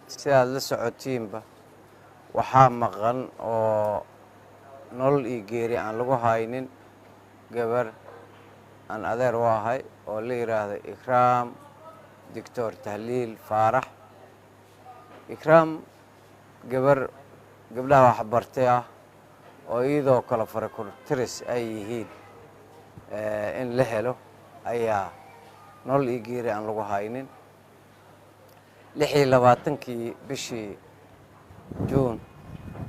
sidaad la socotiinba waxaa maqan oo nolol iyo geeri aan lagu haynin gabar aan adeer u ahay oo la yidhaahdo ikraam doctor tahliil faarax. ikraam gabdhaha waxbartay ah oo iyadoo kale farakurtiris ay yihiin in la helo ayaa nolol iyo geeri aan lagu haynin. 26 bishii juun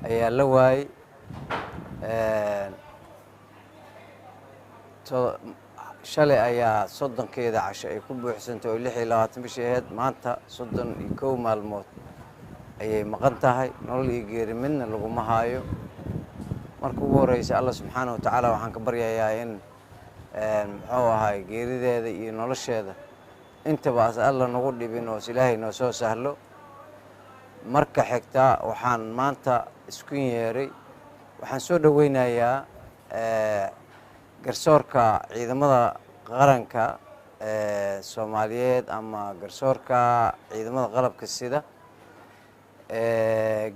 ayaa la waayey. shalay ayaa 30keeda casho ay ku buuxsantay oo 26 bishii ahayd. maanta 31 maalmood ayay maqan tahay. nolol iyo geeri midna laguma haayo. marka ugu horeysa alla subxaanahu wa tacaala waxaan ka baryayaa in muxuu ahay geerideeda iyo nolosheeda intaba as alla nagu dhibin oo ilaahay noo soo sahlo. marka xigta waxaan maanta isku yeeray, waxaan soo dhaweynayaa garsoorka ciidamada qaranka Soomaaliyeed ama garsoorka ciidamada qalabka sida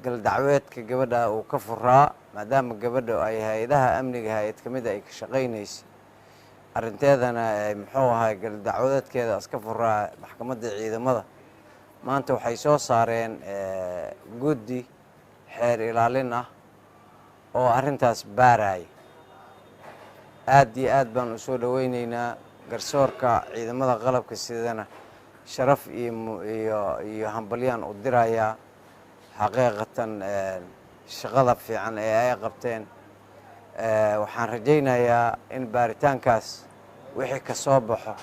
gal dacweedka gabadha uu ka furaa, maadaama gabadha ay hay'adaha amniga hay'ad kamid ay ka shaqeynayso arinteedana muxuu ahay gal dacwadeedkeeda iska furaa maxkamadda ciidamada. maanta waxay soo saareen guddi xeer ilaalin ah oo arintaas baaraya. aad iyo aad baan u soo dhaweynaynaa garsoorka ciidamada qalabka sidana sharaf iyo hambalyaan u dirayaa. xaqiiqatan shaqada fiican ee ay qabteen. waxaan rajaynayaa in baaritaankaas wixii ka soo baxo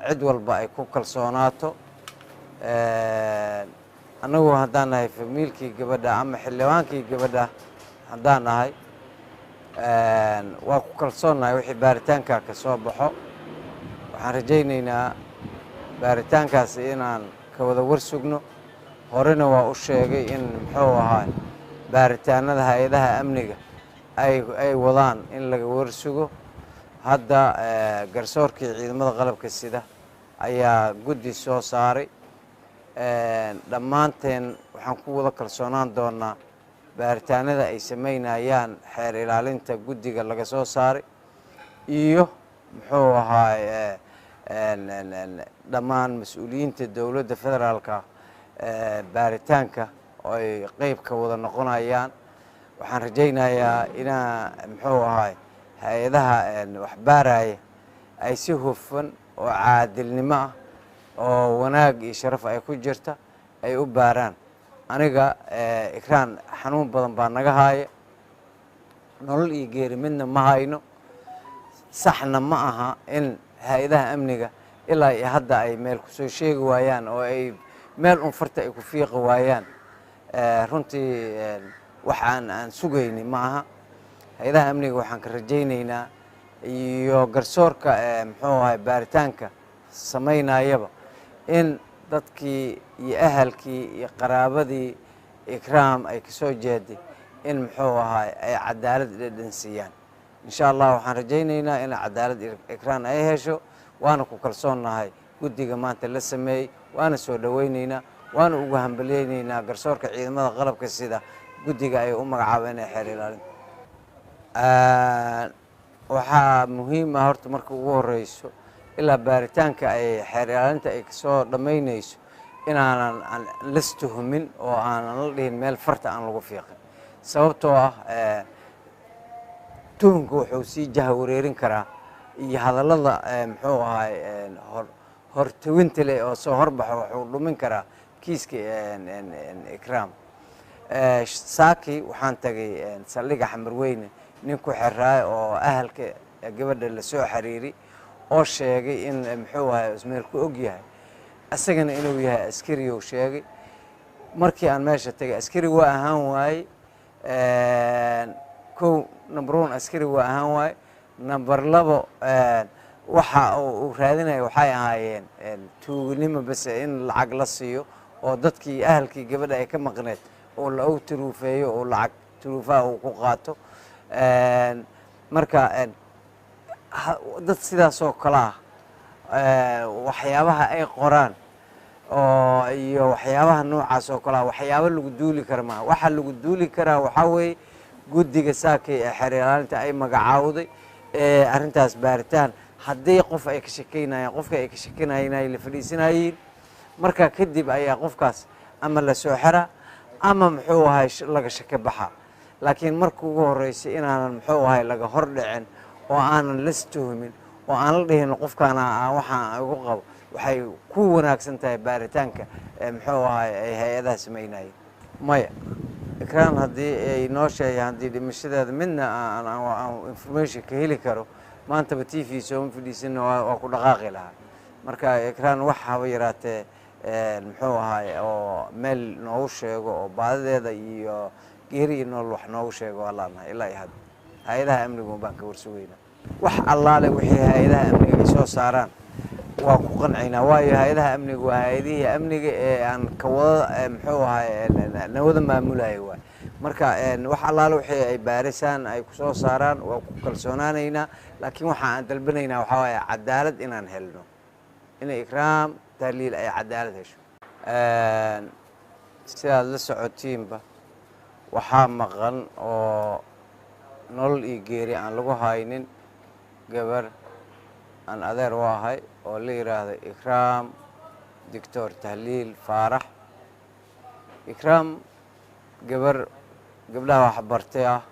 cid walba ay ku kalsoonaato. annagu haddaan nahay famiilkii gabadha ama xildhibaankii gabadha haddaan nahay waa ku kalsoonnahay wixii baaritaankaa ka soo baxo. waxaan rajaynaynaa baaritaankaas inaan ka wada warsugno. horena waa u sheegay in muxuu ahaa baaritaanada hay'adaha amniga ay wadaan in laga warsugo. hadda garsoorkii ciidamada qalabka sida ayaa guddi soo saaray. dhammaanteen waxaan ku wada kalsoonaan doonaa baaritaanada ay sameynayaan xeer ilaalinta guddiga laga soo saaray iyo muxuu ahaa dhammaan mas-uuliyiinta dowladda federaalka baaritaanka oo ay qeyb ka wada noqonayaan. waxaan rajaynayaa inaa muxuu ahay hay-adaha wax baaraya ay si hufan oo caadilnimo ah oo wanaag iyo sharaf ay ku jirta ay u baaraan. aniga ikraan xanuun badan baa naga haaya. nolol iyo geeri midna ma hayno. saxna ma aha in hay-adaha amniga ilaa iyo hadda ay meel kusoo sheegi waayaan oo ay meel farta ay ku fiiqi waayaan. runtii wax aan sugayni ma aha. hay-adaha amniga waxaan ka rajaynaynaa iyo garsoorka muxuu ahay baaritaanka samaynayaba in dadkii iyo ahalkii iyo qaraabadii ikraam ay kasoo jeeday in muxuu ahay ay cadaalad dhedhansiiyaan. insha allah waxaan rajaynaynaa in cadaalad ikraam ay hesho. waana ku kalsoonnahay guddiga maanta la sameeyey. waana soo dhaweynaynaa, waana ugu hambaleynaynaa garsoorka ciidamada qalabka sida guddiga ay u magacaabeen ee xeer ilaalin. waxaa muhiim ah horta marka ugu horeyso ilaa baaritaanka ay xeer ilaalinta ay kasoo dhammaynayso inaanan lastuhumin oo aanan la dhihin meel farta aan lagu fiiqin. sababtoo ah tuhunka wuxuu sii jaha wareerin karaa iyo hadallada muxuu ahay hortawinta leh oo soo horbaxo wuxuu dhumin karaa kiiska ikraam. saaki waxaan tagay saldhigga xamarweyne nin ku xiraay oo ahalka gabadha la soo xiriiri oo sheegay in muxuu ahay ismeel ku og yahay asagana inuu yahay askari uu sheegay. markii aan meesha tagay askari waa ahaan waaye. kow number 1 askari waa ahaan waaye. number 2 waxa uu raadinaya waxay ahaayeen tuugnimo bas in lacag la siiyo oo dadkii ahalkii gabadha ay ka maqneed oo la og turuufeeyo oo lacag turuufaha uu ku qaato. marka dad sidaas oo kale ah waxyaabaha ay qoraan oo iyo waxyaabaha noocaas oo kale waxyaabo lagu duuli kara ma waxa lagu duuli karaa waxa weeye guddiga saakay ee xeer ilaalinta ay magacaawday arrintaas baaritaan haddii qof ay ka shakeynayaan qofka ay ka shakeynayaan ay la fadhiisanayeen marka kadib ayaa qofkaas ama la soo xira ama muxuu ahay laga shake baxa laakiin markii ugu horeysay inaanan muxuu ahay laga hor dhicin oo aanan la tuhmin oo aan la dhihin qofkaana waxaan ugu qabo waxay ku wanaagsan tahay baaritaanka muxuu ahay ay hay'adaha sameynayeen maya ikraan haddii ay noo sheegaan haddii dhimashadeeda midna aan information ka heli karo maantaba TV soo fadhiisan waa ku dhaqaaqi lahaa marka ikraan wax haba yaraatee muxuu ahay oo meel noogu sheego oo baadadeeda iyo geeri nool wax noogu sheego walaalaha ilaa iyo hadda hay'adaha amniga baan ka warsugeynaa wax allaale wixii hay'adaha amniga ay soo saaraan waa ku qancina waayo hay'adaha amniga waa hay'adihii amniga ee aan ka wada muxuu ahay nabada maamulay waay marka wax allaale wixii ay baarisaan ay ku soo saaraan waa ku kalsoonaanaynaa laakiin waxa aan dalbanaynaa waxa waaye cadaalad inaan helno in ikraam tahliil ay cadaalad hesho sidaad la socotiinba waxaa maqan oo nolol iyo geeri aan lagu haynin gabar aan adeer u ahay oo la yiraahdo ikraam doctor tahliil faarax ikraam gabdhaha wax bartay ah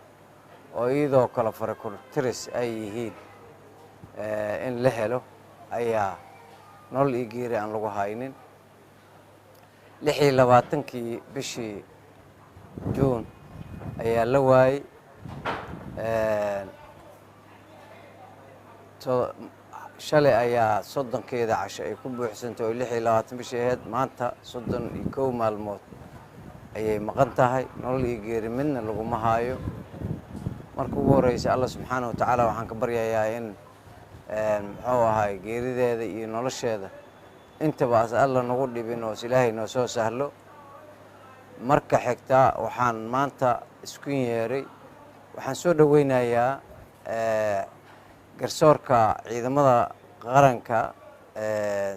oo iyadoo kala farakurtiris ay yihiin in la helo ayaa nolol iyo geeri aan lagu haynin 26 bishii juun ayaa la waayay shalay ayaa 30keeda casho ay ku buuxsantay oo 26 bishii ahayd maanta 31 maalmood ayay maqan tahay nolol iyo geeri midna laguma haayo marka ugu horeysa Allah subxaanahu wa ta'ala waxaan ka baryayaa in muxuu ahay geerideeda iyo nolosheeda intaba Allah nagu dhibin oo Ilaahay noo soo sahlo marka xigta waxaan maanta isku yeeray waxaan soo dhaweynayaa garsoorka ciidamada qaranka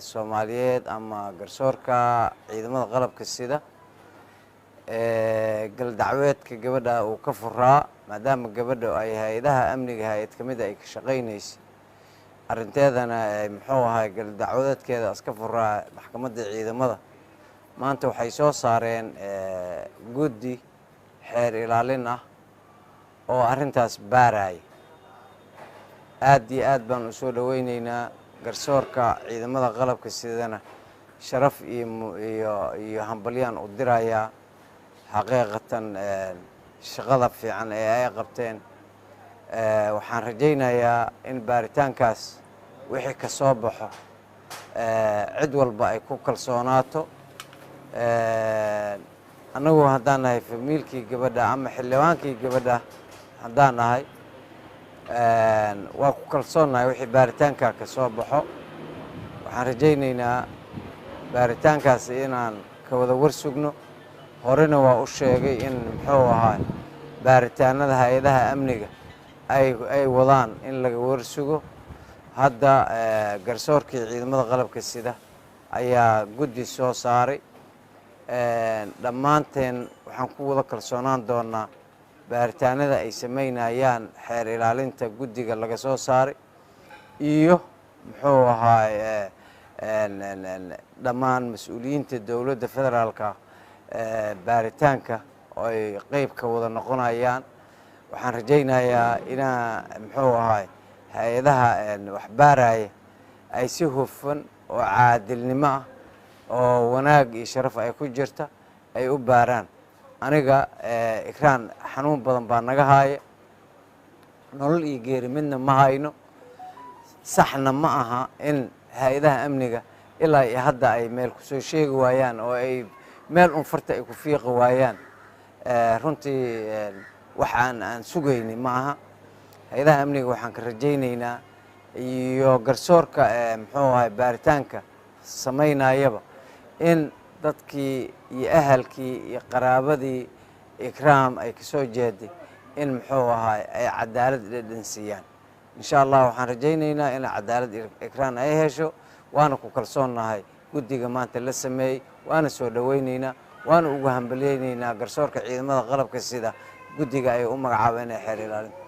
Soomaaliyeed ama garsoorka ciidamada qalabka sida gal dacweedka gabadha uu ka furaa maadaama gabadha ay hay'adaha amniga hay'ad kamid ay ka shaqeynayso arinteedana muxuu ahay gal dacweedkeeda iska furaa maxkamadda ciidamada maanta waxay soo saareen guddi xeer ilaalin ah oo arintaas baaray aad iyo aad baan u soo dhaweynaynaa garsoorka ciidamada qalabka sidana sharaf iyo hambalyan u diraya xaqiiqatan shaqada fiican ee ay qabteen waxaan rajaynayaa in baaritaankaas wixii ka soo baxo cid walba ay ku kalsoonaato anagu haddaan nahay famiilkii gabadha ama xildhibaankii gabadha haddaan nahay waa ku kalsoonahay wixii baaritaanka ka soo baxo waxaan rajaynaynaa baaritaankaas inaan ka wada warsugno horena waa u sheegay in muxuu ahaa baaritaanada hay'adaha amniga ay wadaan in laga warsugo hadda garsoorkii ciidamada qalabka sida ayaa guddi soo saaray dhammaanteen waxaan ku wada kalsoonaan doonaa baaritaanada ay sameynayaan xeer ilaalinta guddiga laga soo saaray iyo muxuu ahaa dhammaan mas'uuliyiinta dawladda federaalka baaritaanka oo ay qayb ka wada noqonayaan waxaan rajaynayaa inaa muxuu ahay hay'adaha wax baaraya ay si hufan oo caadilnimo ah oo wanaag iyo sharaf ay ku jirta ay u baaraan aniga ikraan xanuun badan baa naga haaya nolol iyo geeri midna ma hayno saxna ma aha in hay'adaha amniga ilaa iyo hadda ay meel ku soo sheegi waayaan oo ay meel farta ay ku fiiqi waayaan runtii waxaan sugayni ma aha hay'adaha amniga waxaan ka rajaynaynaa iyo garsoorka muxuu ahay baaritaanka sameynayaba in dadkii iyo ahalkii iyo qaraabadii ikraam ay ka soo jeeday in muxuu ahay ay cadaalad dhadhansiiyaan insha Allah waxaan rajaynaynaa in cadaalad ikraam ay hesho waana ku kalsoonahay guddiga maanta la sameeyey waana soo dhowaynaynaa waana ugu hambaliyaynaynaa garsoorka ciidamada qalabka sida guddiga ay u magacaabeen ee xeer ilaalinta.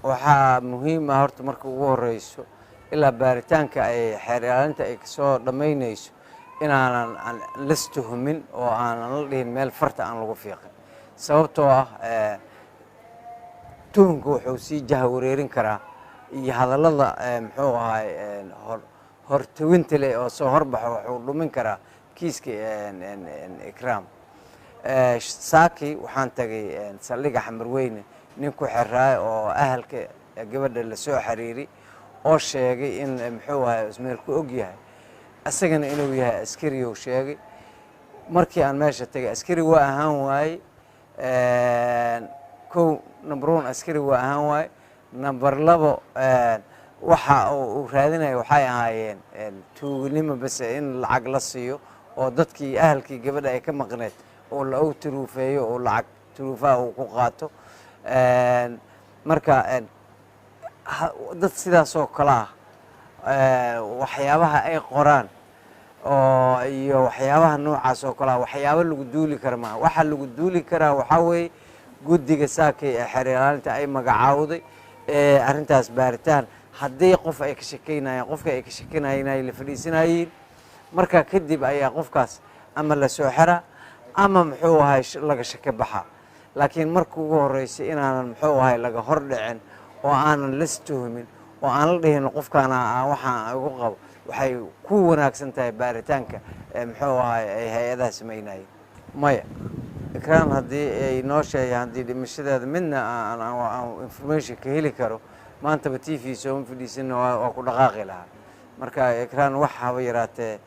waxaa muhiim ah horta marka ugu horeyso ilaa baaritaanka ay xeer ilaalinta ay kasoo dhammaynayso inaanan las tuhumin oo aanan la dhihin meel farta aan lagu fiiqin, sababtoo ah tuhunka wuxuu sii jaha wareerin karaa iyo hadallada muxuu ahay hortawinta leh oo soo horbaxo wuxuu dhumin karaa kiiska ikraam. saaki waxaan tagay saldhigga Xamarweyne nin ku xiraayo oo ahalka gabadha la soo xiriiri oo sheegay in muxuu ahay ismeel ku og yahay asagana inuu yahay askari uu sheegay. markii aan meesha tagay askari waa ahaan waaye kow number 1 askari waa ahaan waaye number 2 waxa uu raadinayo waxay ahaayeen tuugnimo bas in lacag la siiyo oo dadkii ahalkii gabadha ay ka maqneed oo la og turuufeeyo oo lacag turuufaha uu ku qaato. marka dad sidaas oo kale ah waxyaabaha ay qoraan oo iyo waxyaabaha noocaas oo kale ah waxyaabo lagu duuli kara maaha. waxa lagu duuli karaa waxaa weeye guddiga saakay ee xeer ilaalinta ay magacaawday arrintaas baaritaan haddii qof ay ka shakeynayaan qofka ay ka shakeynayeen ay la fadhiisanayeen marka kadib ayaa qofkaas ama la soo xiraa ama muxuu ahay laga shake baxa. laakiin markii ugu horeysay inaanan muxuu ahay laga hor dhicin oo aanan las tuhumin oo aan la dhihin qofkaana waxaan ugu qabo waxay ku wanaagsan tahay baaritaanka muxuu ahay ay hay'adaha sameynayeen. maya ikraam haddii ay noo sheegaan haddii dhimashadeeda midna aan information ka heli karo maantaba TV soo fadhiisan waa ku dhaqaaqi lahaa. marka ikraam wax haba yaraatee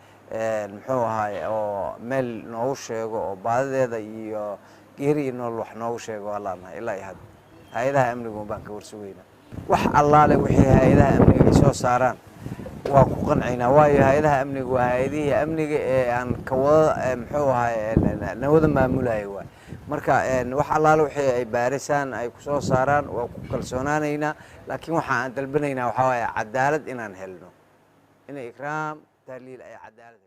muxuu ahay oo meel noogu sheego oo baadadeeda iyo geeri nool wax noogu sheego allaana ilaa ay hadda hay'adaha amniga baan ka warsugeynaa. wax allaale wixii hay'adaha amniga ay soo saaraan waa ku qancina waayo hay'adaha amniga waa hay'adihii amniga ee aan ka wada muxuu ahay nabada maamulay waay. marka wax allaale wixii ay baarisaan ay ku soo saaraan waa ku kalsoonaanaynaa. laakiin waxa aan dalbanaynaa waxa waaye cadaalad inaan helno in ikraam tahliil ay cadaalad